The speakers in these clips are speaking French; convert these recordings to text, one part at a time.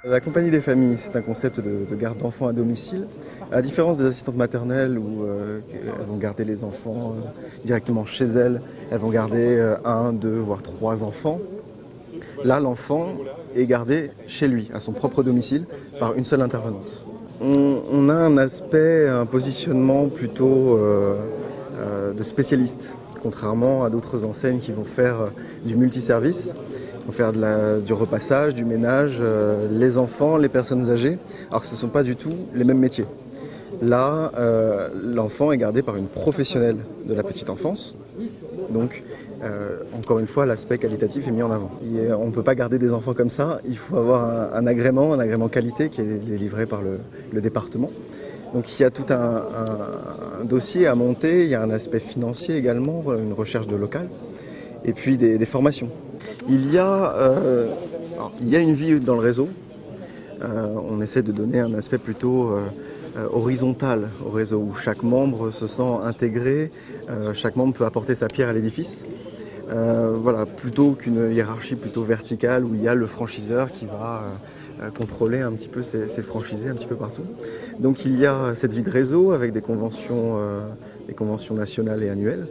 La compagnie des familles, c'est un concept de garde d'enfants à domicile. À la différence des assistantes maternelles où elles vont garder les enfants directement chez elles, elles vont garder un, deux, voire trois enfants. Là, l'enfant est gardé chez lui, à son propre domicile, par une seule intervenante. On a un aspect, un positionnement plutôt de spécialiste, contrairement à d'autres enseignes qui vont faire du multiservice. Ils vont faire du repassage, du ménage, les enfants, les personnes âgées, alors que ce ne sont pas du tout les mêmes métiers. Là, l'enfant est gardé par une professionnelle de la petite enfance. Donc, encore une fois, l'aspect qualitatif est mis en avant. On ne peut pas garder des enfants comme ça. Il faut avoir un agrément qualité qui est délivré par le département. Donc il y a tout un dossier à monter, il y a un aspect financier également, une recherche de local, et puis des formations. Il y a une vie dans le réseau. On essaie de donner un aspect plutôt horizontal au réseau, où chaque membre se sent intégré, chaque membre peut apporter sa pierre à l'édifice. Voilà, plutôt qu'une hiérarchie plutôt verticale où il y a le franchiseur qui va contrôler un petit peu ses franchisés un petit peu partout. Donc il y a cette vie de réseau avec des conventions nationales et annuelles.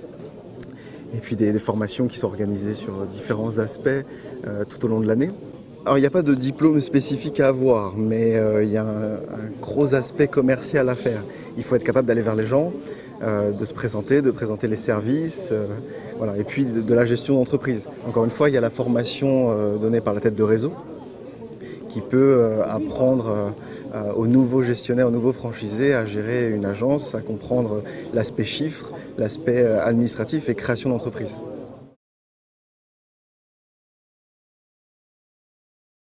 Et puis des formations qui sont organisées sur différents aspects tout au long de l'année. Alors il n'y a pas de diplôme spécifique à avoir, mais il y a un gros aspect commercial à faire. Il faut être capable d'aller vers les gens, de se présenter, de présenter les services, voilà. Et puis de la gestion d'entreprise. Encore une fois, il y a la formation donnée par la tête de réseau qui peut apprendre aux nouveaux gestionnaires, aux nouveaux franchisés à gérer une agence, à comprendre l'aspect chiffre, l'aspect administratif et création d'entreprise.